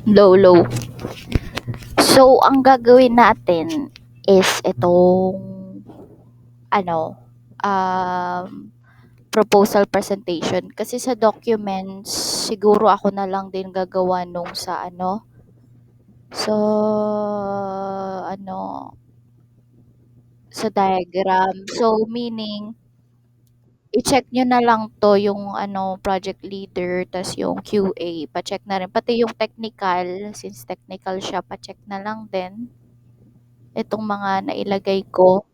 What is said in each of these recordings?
Low, low. So, ang gagawin natin is itong ano, proposal presentation. Kasi sa documents, siguro ako na lang din gagawa nung sa ano, sa diagram. So, meaning, i-check nyo na lang to yung project leader, tas yung QA, pa-check na rin. Pati yung technical, since technical siya, pa-check na lang din. Itong mga nailagay ko.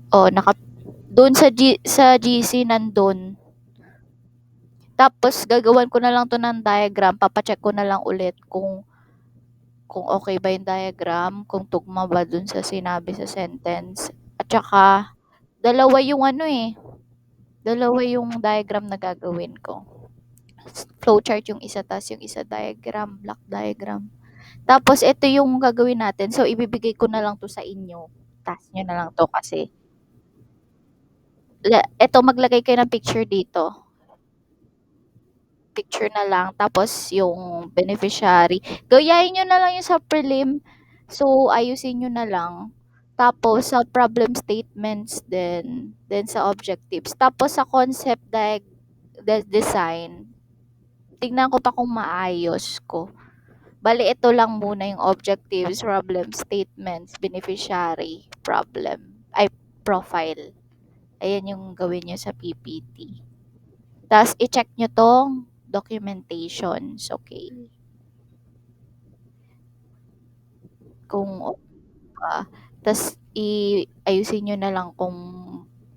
O, doon sa GC nandun. Tapos, gagawan ko na lang to ng diagram. Papacheck ko na lang ulit kung okay ba yung diagram, kung tugma ba dun sa sinabi sa sentence. At saka, dalawa yung dalawa yung diagram na gagawin ko. Flowchart yung isa, tas yung isa diagram, block diagram. Tapos, ito yung gagawin natin. So, ibibigay ko na lang to sa inyo. Task nyo na lang to kasi. Ito, maglagay kayo ng picture dito. Picture na lang. Tapos, yung beneficiary. Gayahin nyo na lang yung sa prelim. So, ayusin nyo na lang. Tapos, sa problem statements din. Then, sa objectives. Tapos, sa concept design, tignan ko pa kung maayos ko. Bali, ito lang muna yung objectives, problem statements, beneficiary, profile. Ayan yung gawin nyo sa PPT. Tapos, i-check nyo tong documentations. Okay. Kung tapos, ayusin nyo na lang kung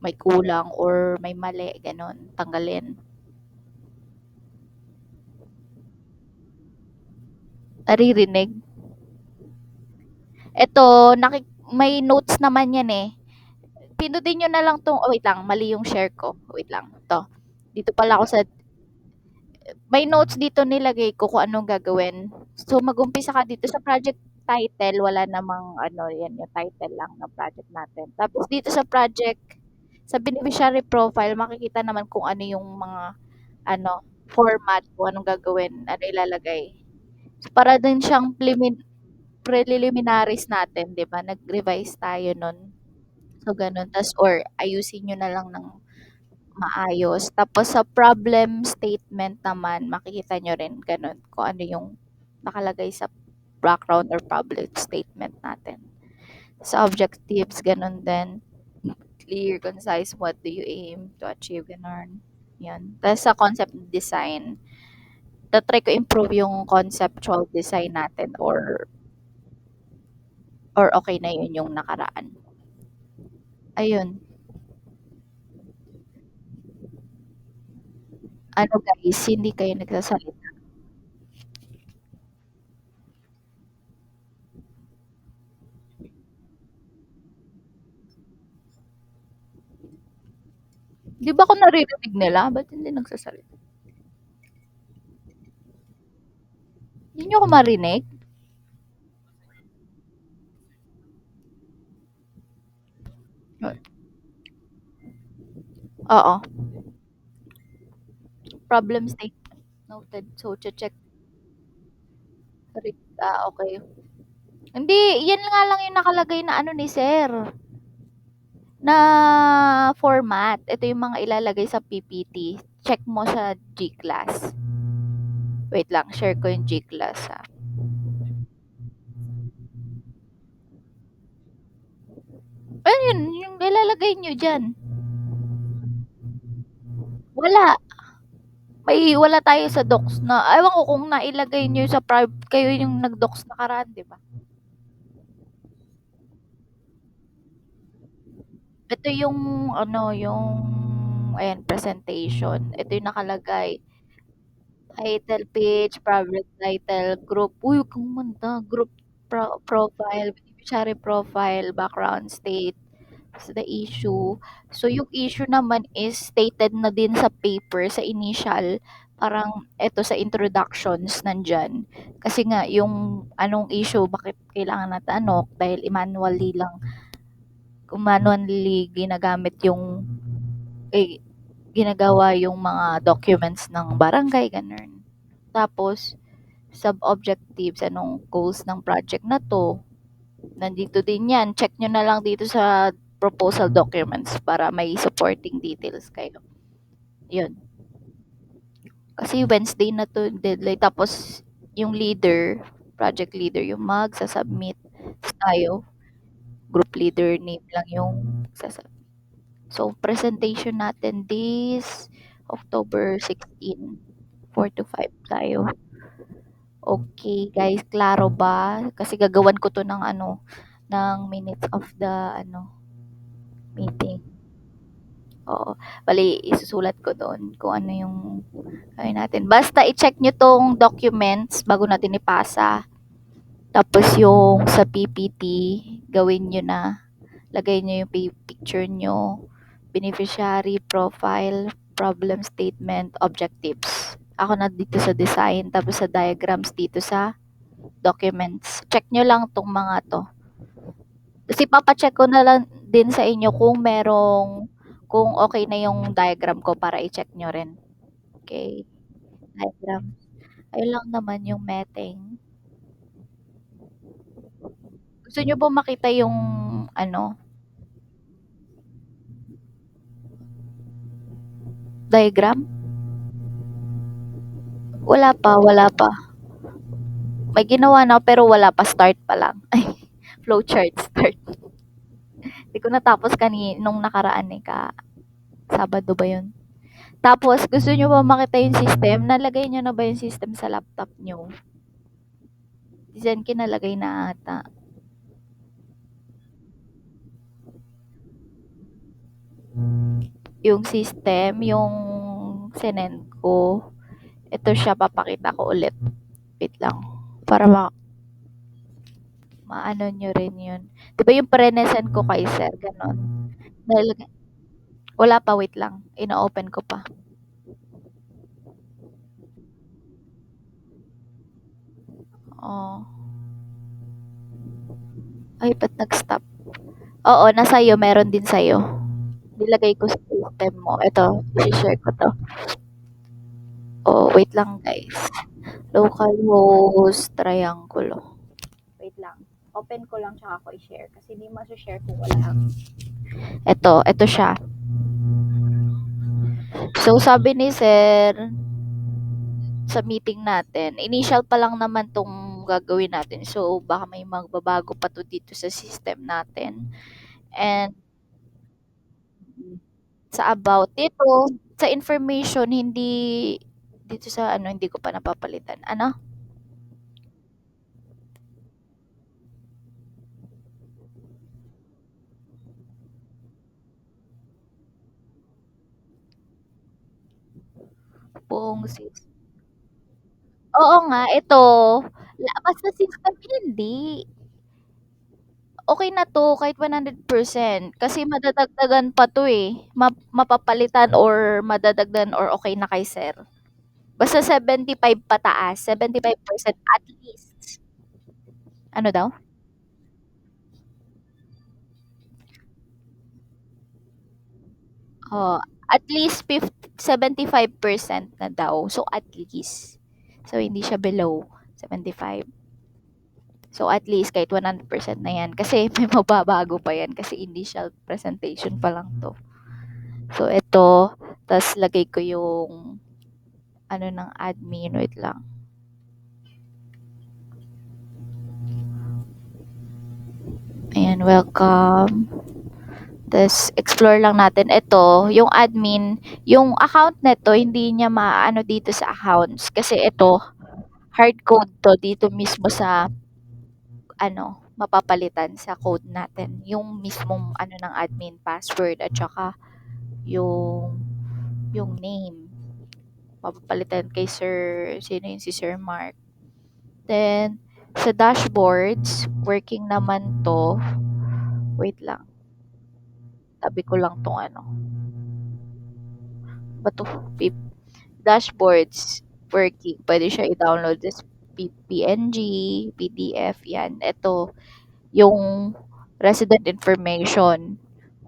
may kulang or may mali, ganon. Tanggalin. Naririnig. Ito, may notes naman yan eh. Pindutin nyo na lang tong, oh, wait lang, mali yung share ko. Wait lang, to. Dito pala ako sa, may notes dito nilagay ko kung anong gagawin. So, mag-umpisa ka dito sa project title, wala namang yan yung title lang ng project natin. Tapos dito sa project, sa beneficiary profile, makikita naman kung ano yung mga format, kung anong gagawin, ano ilalagay. So, para din siyang preliminaries natin, 'di ba? Nag-revise tayo nun. So, ganun. Tas, or ayusin nyo na lang ng maayos. Tapos, sa problem statement naman, makikita nyo rin ganun. Kung ano yung nakalagay sa background or problem statement natin. Sa objectives, ganun din. Clear, concise, what do you aim to achieve, ganun. Yan. Tapos, sa concept design, tatry ko improve yung conceptual design natin or okay na yun yung nakaraan. Ayun. Ano guys, hindi kayo nagsasalita. 'Di ba ako naririnig nila? Ba't hindi nagsasalita? Hindi niyo ako marinig? Oo. Problem statement. Noted. So, check. Okay. Hindi, yan nga lang yung nakalagay na ni sir. Na format. Ito yung mga ilalagay sa PPT. Check mo sa G-Class. Wait lang, share ko yung G-Class ha. Ayun, yung ilalagay nyo dyan. Wala. Wala tayo sa docs na, ewan ko kung nailagay nyo sa kayo yung nag-docs nakaraan, di ba? Ito yung ayan, presentation. Ito yung nakalagay. Title page, private title, group. Uy, huwag kang kumanta. Group profile, beneficiary profile, background state, the issue. So, yung issue naman is stated na din sa paper, sa initial, parang eto sa introductions nandyan. Kasi nga, yung anong issue, bakit kailangan natin dahil manually ginagamit yung ginagawa yung mga documents ng barangay, gano'n. Tapos, sub-objectives, anong goals ng project na 'to, nandito din 'yan. Check nyo na lang dito sa proposal documents para may supporting details kayo. 'Yun. Kasi Wednesday na 'to deadline tapos yung leader, project leader yung magsa-submit. Tas tayo, group leader name lang yung sasubmit. So, presentation natin this October 16, 4 to 5 tayo. Okay, guys, klaro ba? Kasi gagawan ko 'to ng ano, ng minutes of the ano, meeting. Oo, bale isusulat ko do'n kung ano yung gawin natin. Basta i-check niyo 'tong documents bago natin ipasa. Tapos yung sa PPT, gawin niyo na. Lagay niyo yung picture niyo, beneficiary profile, problem statement, objectives. Ako na dito sa design, tapos sa diagrams dito sa documents. Check nyo lang tong mga 'to. Kasi papa-check ko na lang din sa inyo kung okay na yung diagram ko para i-check nyo rin. Okay, diagram. Ayun lang naman yung meeting. Gusto nyo ba makita yung ano, diagram? Wala pa. May ginawa na pero wala pa, start pa lang. Ay, flowchart start. Hindi ko natapos nung nakaraan eh, Sabado ba yun? Tapos, gusto nyo ba makita yung system? Nalagay nyo na ba yung system sa laptop nyo? Diyan kinalagay na ata. Yung system, yung sinend ko. Ito siya, papakita ko ulit. Wait lang. Para maano nyo rin yun. Di ba yung pre-send ko kay sir? Ganon. Nalagay. Wala pa, wait lang. Ina-open ko pa. Oh. Ay, ba't nag-stop? Oo, nasa iyo. Meron din sa'yo. Nilagay ko sa system mo. Ito, i-share ko to. Oh, wait lang guys. Localhost triangulo. Wait lang. Open ko lang tsaka ako i-share kasi hindi masu-share kung wala. Ito siya. So sabi ni sir sa meeting natin, initial pa lang naman tong gagawin natin. So baka may magbabago pa to dito sa system natin. And sa about dito, sa information hindi dito sa ano hindi ko pa napapalitan. Ano? Buong system. Oo nga, ito. Basta system hindi. Okay na 'to kahit 100% kasi madadagdagan pa 'to, eh, mapapalitan or madadagdagan or okay na kay sir. Basta 75 pataas, 75% at least. Ano daw? Oh, at least 75% na daw. So, at least. So, hindi siya below 75. So, at least kahit 100% na 'yan kasi may mababago pa 'yan kasi initial presentation pa lang 'to. So, ito, tas lagay ko yung ano ng admin, wait lang. Ayan, welcome. Tas explore lang natin ito, yung admin, yung account nito hindi niya maano dito sa accounts kasi ito hard code 'to dito mismo sa ano, mapapalitan sa code natin. Yung mismong ano ng admin password at saka yung yung name. Mapapalitan kay Sir, sino yun si Sir Mark. Then sa dashboards, working naman 'to. Wait lang. Tabi ko lang 'tong ano. Ba 'to? Dashboards working. Pwede siya i-download as PNG, PDF, yan. Ito, yung resident information.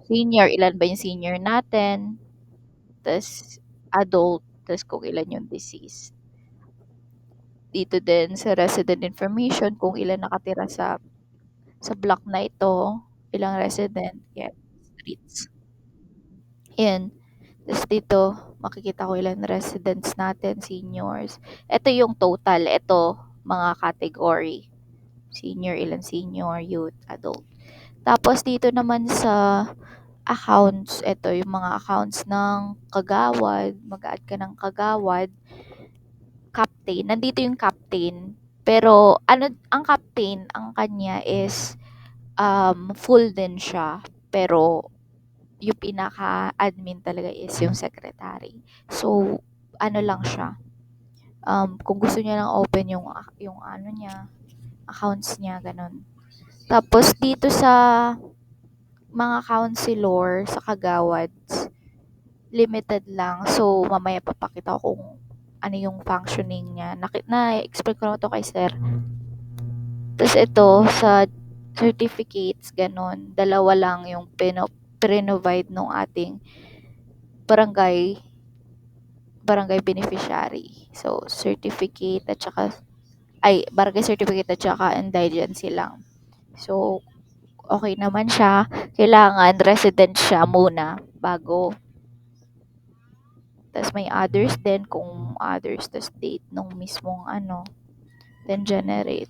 Senior, ilan ba yung senior natin? tas adult, tas kung ilan yung deceased. Dito din sa resident information kung ilan nakatira sa block na ito, ilang resident, yan, streets. Yan. Tas dito, makikita ko ilan residents natin, seniors. Ito yung total. Ito, mga category. Senior, ilan senior, youth, adult. Tapos dito naman sa accounts, ito yung mga accounts ng kagawad. Mag-add ka ng kagawad. Captain, nandito yung captain. Pero ano, ang captain, ang kanya is full din siya. Pero yung pinaka-admin talaga is yung secretary. So, ano lang siya. Kung gusto niya lang open yung ano niya, accounts niya, ganun. Tapos dito sa mga counselor sa kagawads, limited lang. So, mamaya papakita ko kung ano yung functioning niya. Na-explain ko naman to kay sir. Tapos ito, sa certificates, ganun. Dalawa lang yung provide nung ating barangay barangay beneficiary. So, certificate at saka barangay certificate at saka indigency lang. So, okay naman siya. Kailangan resident siya muna bago. Tapos may others din kung others, tas date nung mismong ano. Then generate.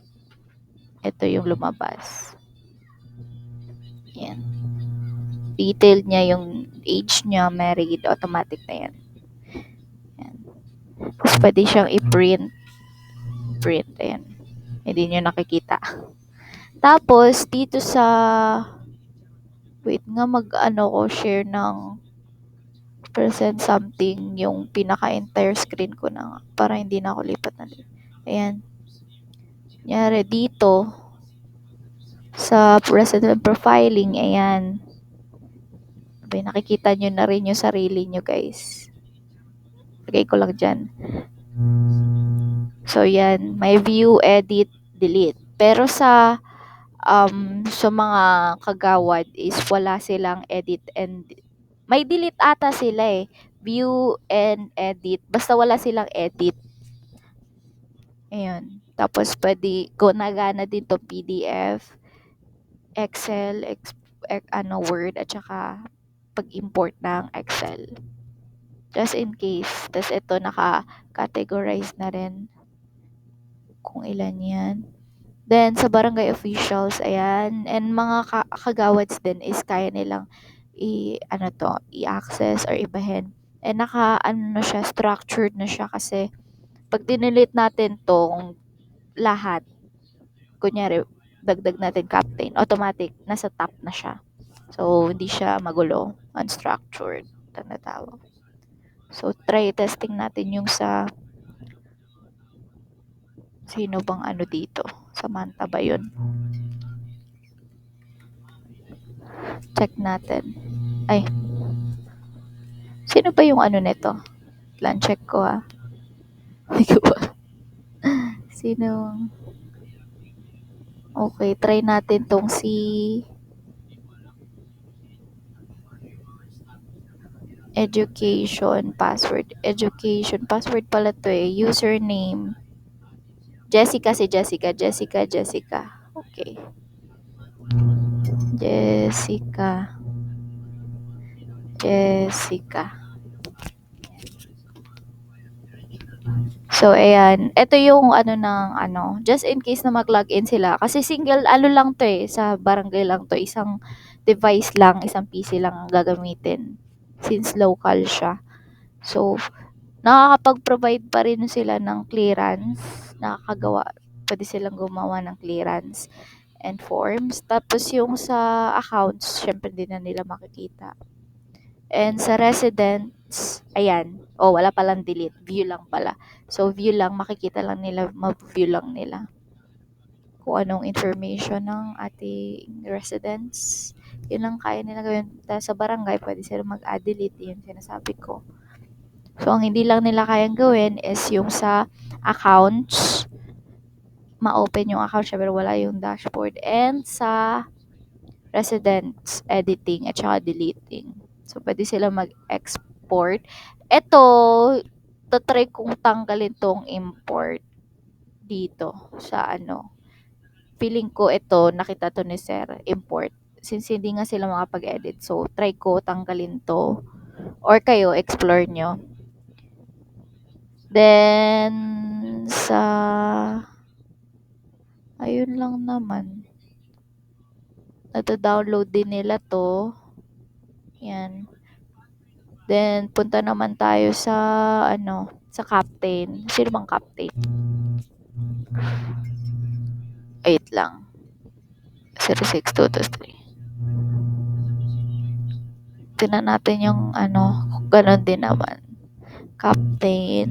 Ito yung lumabas. Yan. Detailed niya yung age niya, married, automatic na yan. Yan. Tapos pwede siyang i-print. Print, ayan. Hindi nyo nakikita. Tapos, dito sa wait nga mag-ano ko, share ng present something yung pinaka-entire screen ko na para hindi na ako lipat na lipat. Ayan. Nyari dito sa resident profiling, ayan. Sabi, nakikita nyo na rin yung sarili nyo, guys. Lagay ko lang dyan. So, yan. May view, edit, delete. Pero sa mga kagawad is wala silang edit and may delete ata sila eh. View and edit. Basta wala silang edit. Ayun. Tapos pwede nagana din to PDF, Excel, Word at saka pag-import ng Excel. Just in case. Tapos ito naka-categorize na rin kung ilan yan. Then, sa barangay officials, ayan, and mga kagawads din is kaya nilang i-access or ibahin. And siya, structured na siya kasi pag dinilit natin tong lahat, kunyari, dagdag natin captain, automatic, nasa top na siya. So, hindi siya magulo, unstructured, tawag. So, try testing natin yung sino bang ano dito? Samantha ba yun? Check natin. Ay. Sino ba yung ano nito? Plan check ko Hindi ko ba? Sino? Okay, try natin tong si education password. Education password pala to Username. Jessica. Okay. Jessica. So, ayan. Ito yung just in case na mag-login sila. Kasi single, lang to sa barangay lang to. Isang device lang, isang PC lang ang gagamitin. Since local siya. So, nakakapag-provide pa rin sila ng clearance. Pwede silang gumawa ng clearance and forms. Tapos yung sa accounts, syempre din na nila makikita. And sa residents, ayan. Wala palang delete. View lang pala. So, view lang. Makikita lang nila. Ma-view lang nila. Kung anong information ng ating residents. Yun lang kaya nila gawin. Sa barangay, pwede sila mag-add delete. Yun sinasabi ko. So, ang hindi lang nila kayang gawin is yung sa accounts. Ma-open yung account siya pero wala yung dashboard. And sa residents, editing at saka deleting. So, pwede sila import. Eto, ta-try kong tanggalin 'tong import dito sa ano, feeling ko ito nakita 'to ni sir, import. Since hindi nga sila makapag-edit, so try ko tanggalin 'to or kayo explore nyo. Then sa ayun lang naman, nado-download din nila 'to, 'yan. Then punta naman tayo sa ano, sa captain. Sino bang captain? Wait lang. 06223. Tingnan natin yung ano, kung gano'n din naman. Captain.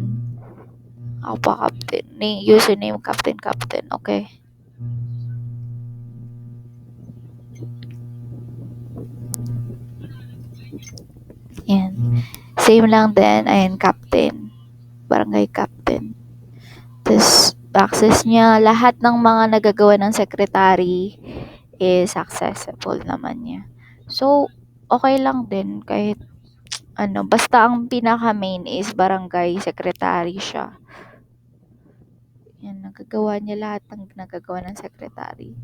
Ako pa captain. Username captain captain. Okay. Yan. Same lang din. Ayan, captain. Barangay captain. Tapos, access niya. Lahat ng mga nagagawa ng secretary is accessible naman niya. So, okay lang din kahit ano, basta ang pinaka main is barangay secretary siya. Yan, nagagawa niya lahat ng nagagawa ng secretary.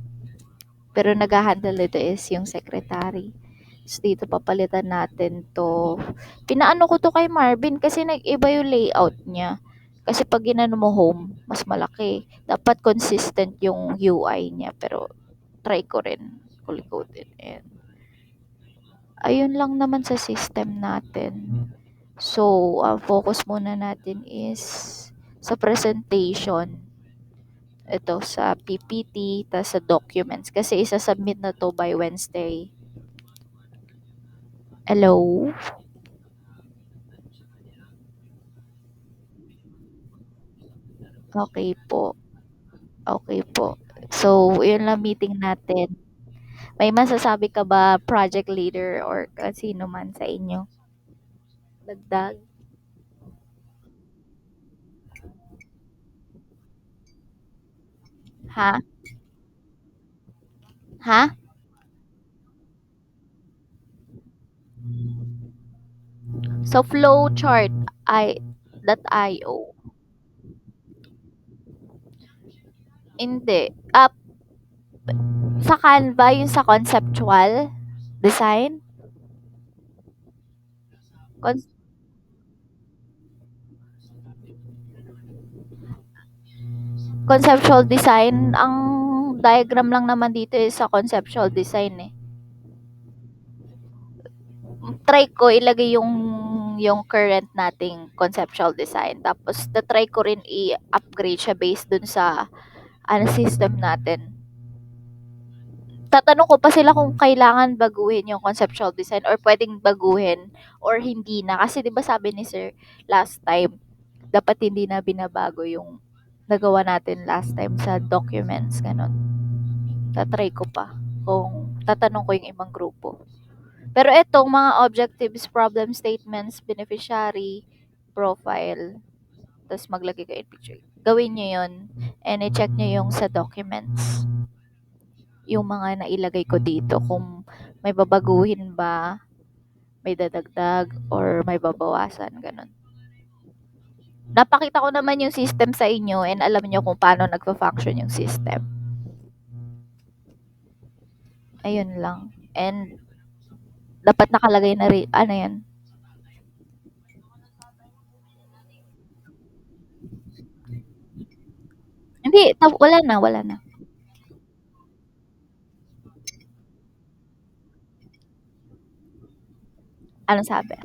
Pero nag-handle nito is yung secretary. So, dito papalitan natin to. Pinaano ko to kay Marvin kasi nag-iba yung layout niya. Kasi pag ginano mo home, mas malaki. Dapat consistent yung UI niya. Pero try ko rin. Kulikutin. And ayun lang naman sa system natin. So, ang focus muna natin is sa presentation. Ito sa PPT, tas sa documents. Kasi isa-submit na to by Wednesday. Hello? Okay po. Okay po. So, yun lang meeting natin. May masasabi ka ba, project leader or sino man sa inyo? Dagdag? Ha? Ha? So, flowchart .io. Hindi. Sa Canva, yung sa conceptual design. Con- conceptual design, ang diagram lang naman dito is sa conceptual design eh. Try ko ilagay yung current nating conceptual design. Tapos, try ko rin i-upgrade siya based dun sa ano, system natin. Tatanong ko pa sila kung kailangan baguhin yung conceptual design or pwedeng baguhin or hindi na. Kasi 'di ba sabi ni Sir last time, dapat hindi na binabago yung nagawa natin last time sa documents, ganun. Tatry ko pa kung tatanong ko yung ibang grupo. Pero etong mga objectives, problem statements, beneficiary, profile, tapos maglagay kayo in picture. Gawin nyo yun and i-check nyo yung sa documents. Yung mga nailagay ko dito kung may babaguhin ba, may dadagdag, or may babawasan, ganun. Napakita ko naman yung system sa inyo and alam nyo kung paano nagpa-function yung system. Ayun lang. And dapat nakalagay na rin, ano yan? Hindi, wala na, wala na. Anong sabi?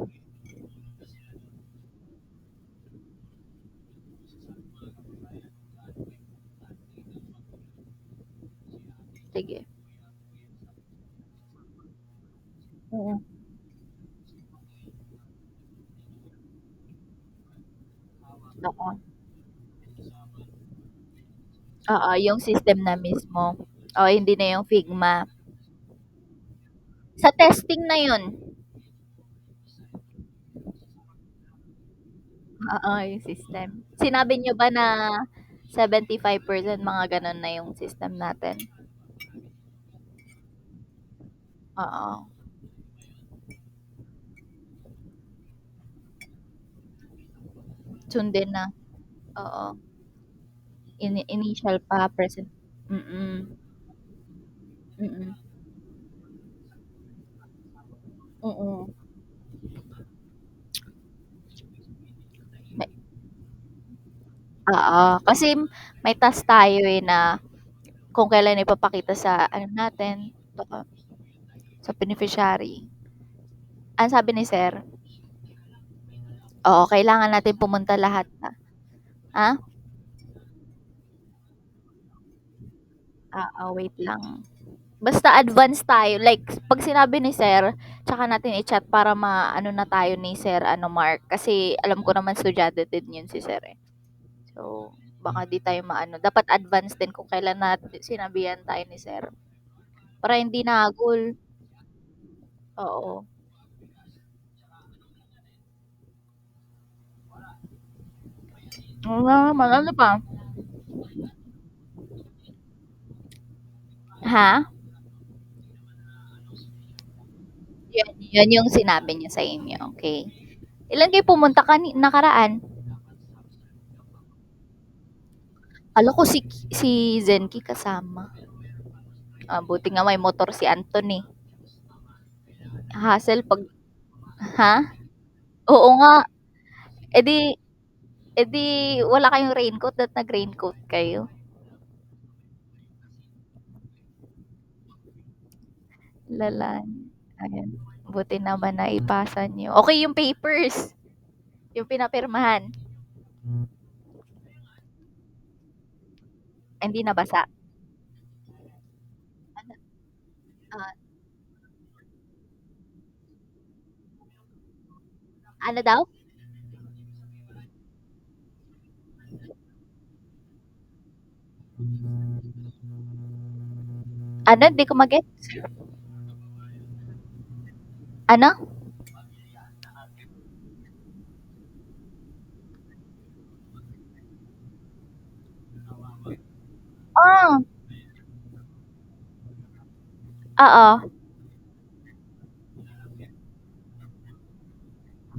Sige. Oo. Oo. Oo, yung system na mismo. O, hindi na yung Figma. Sa testing na yun. Oo, yung system. Sinabi nyo ba na 75% mga ganun na yung system natin? Oo. sundin na. Oo, initial pa, present. Mm, mm, mm. May oo, kasi may task tayo, eh, na kung kailan ipapakita sa ano natin, baka sa beneficiary. Ang sabi ni sir, oo, kailangan natin pumunta lahat na ah? Wait lang. Basta advance tayo, like 'pag sinabi ni sir, tsaka natin i-chat para maano na tayo ni sir ano, Mark, kasi alam ko naman estudyante din yun si sir, eh. So, baka di tayo maano, dapat advance din kung kailan sinabihan tayo ni sir, para hindi nagul. Oo. Oo nga naman, ano pa? Ha? Yun yung sinabi niya sa inyo, okey. Ilan kayo pumunta nakaraan? Akala ko si Zenki kasama. Buti nga may motor si Anthony. Hassle 'pag ha? Oo nga, eh di wala kayong raincoat at nag-raincoat kayo. Lala, ayan. Buti naman naipasa niyo. Okey yung papers, yung pinapirmahan, hindi nabasa? Ano, ah, ano daw? Ano, di ko ma-gets? Ano? Ah, oo.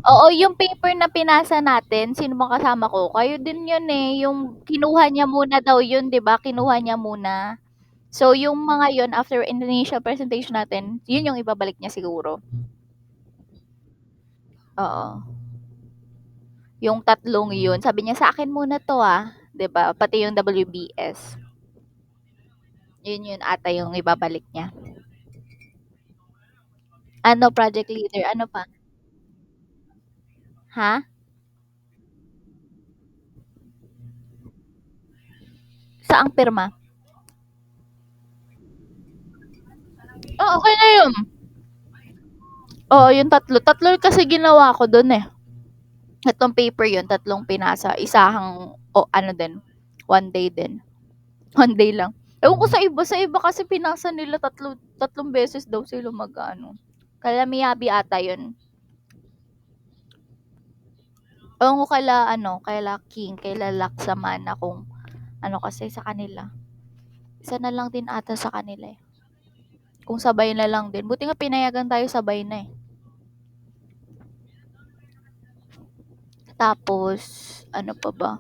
Oo, yung paper na pinasa natin, sino bang kasama ko? Kayo din yun, eh, yung kinuha niya muna daw yun, 'di ba? Kinuha niya muna. So, yung mga yun after initial presentation natin, yun yung ibabalik niya siguro. Oo. Yung tatlong yun, sabi niya, "Sa akin muna 'to, 'di ba? Pati yung WBS. Yun yun ata yung ibabalik niya. Ano, project leader, ano pa? Ha? Saang pirma? Oh, okay na yun. Oo, yung tatlo. Tatlo kasi ginawa ko dun, eh. Tatlong paper yun, tatlong pinasa. Isahang, ano din, 1 day din. 1 day lang. Ewan ko sa iba kasi pinasa nila tatlong beses daw sila mag-ano. Kala Miyabi ata yun. Ewan ko kaila King, kaila Laksamana kung ano kasi sa kanila. Isa na lang din ata sa kanila, eh. Kung sabay na lang din. Buti nga pinayagan tayo sabay na, eh. Tapos, ano pa ba?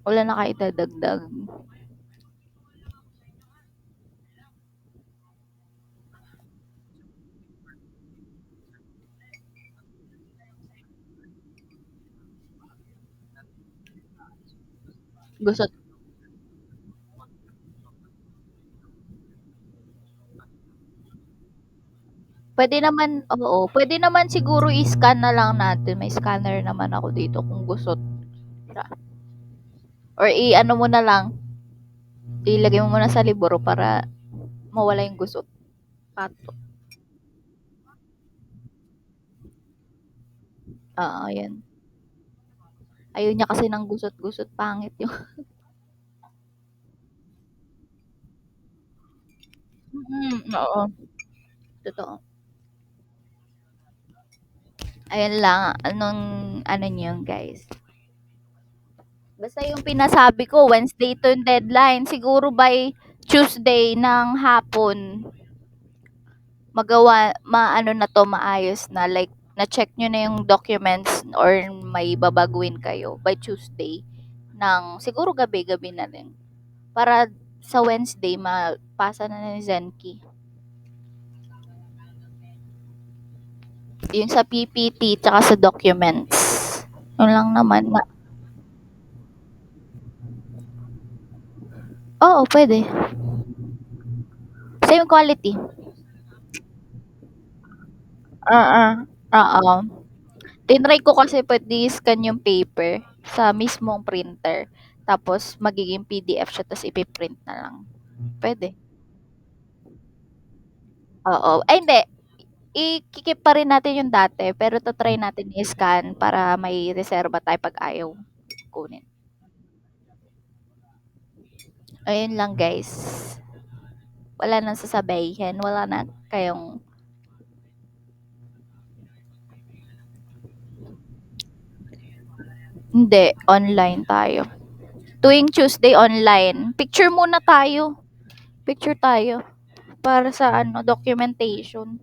Wala na kaitadagdag. Gusto, pwede naman, oo, pwede naman siguro i-scan na lang natin. May scanner naman ako dito kung gusto. Or i-ano mo na lang, ilagay mo muna sa libro para mawala yung gusot. Pato. Oo, yun. Ayaw niya kasi ng gusot-gusot. Pangit yung. Oo. Totoo. Ayun lang. Ano niyo guys. Basta yung pinasabi ko, Wednesday to yung deadline. Siguro by Tuesday ng hapon, maano na to, maayos na. Like, na-check nyo na yung documents or may babaguhin kayo by Tuesday ng siguro gabi-gabi na din. Para sa Wednesday, mapasa na ni Zenki. Yung sa PPT tsaka sa documents. Yun lang naman. Oo, pwede. Same quality. Oo. Tinry ko kasi pwede scan yung paper sa mismong printer. Tapos, magiging PDF siya, tapos ipiprint na lang. Pwede. Oo. Ay, hindi. I-keep pa rin natin yung dati, pero try natin i-scan para may reserva tayo pag ayaw kunin. Ayun lang, guys. Wala nang sasabihin. Wala na kayong... Hindi. Online tayo. Tuwing Tuesday, online. Picture muna tayo. Picture tayo. Para sa documentation.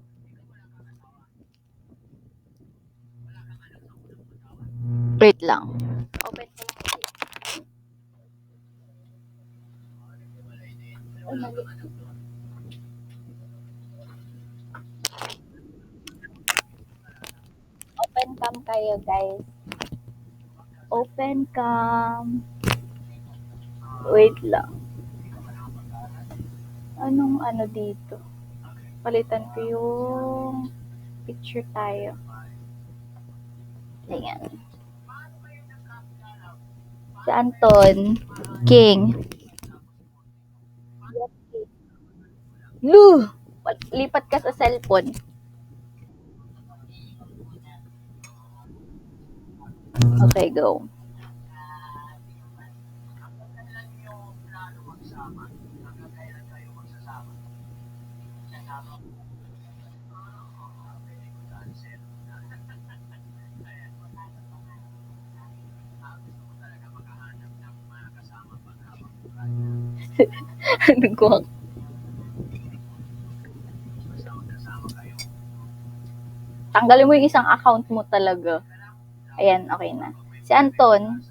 Wait lang. Open ko lang. Open cam kayo, guys. Open cam. Wait lang. Anong dito? Palitan ko yung picture tayo. Ayan. Si Anton. King. Lu! Lipat ka sa cellphone. Okay, go. Nagkuha. Tanggalin mo yung isang account mo talaga. Ayan, okay na. Si Anton.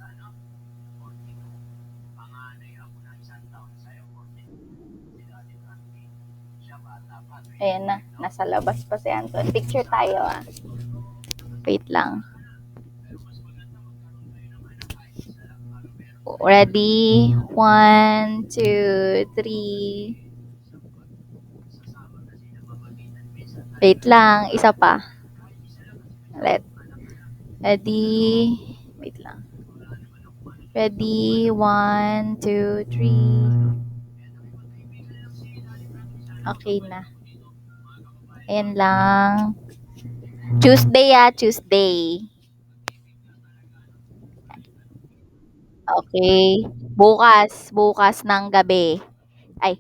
Ayan na. Nasa labas pa si Anton. Picture tayo ah. Wait lang. Ready? 1, 2, 3. Wait lang. Isa pa. Ready? Wait lang. Ready? 1, 2, 3. Okay na. Ayan lang. Tuesday Tuesday. Okay. Bukas ng gabi. Ay,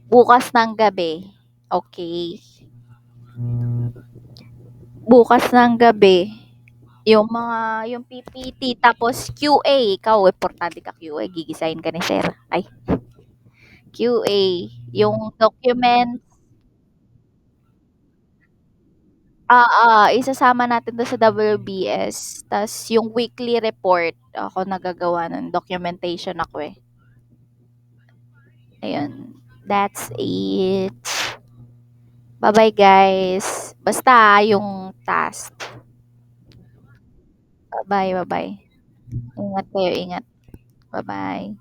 bukas ng gabi. Okay. Bukas ng gabi. Yung PPT, tapos QA. Ikaw, importante ka QA. Gigisahin ka ni Sir. Ay, QA. Yung document, isasama natin doon sa WBS. Tas yung weekly report, ako nagagawa ng documentation ako eh. Ayun. That's it. Bye-bye guys. Basta yung task. Bye-bye, bye-bye. Ingat kayo, ingat. Bye-bye.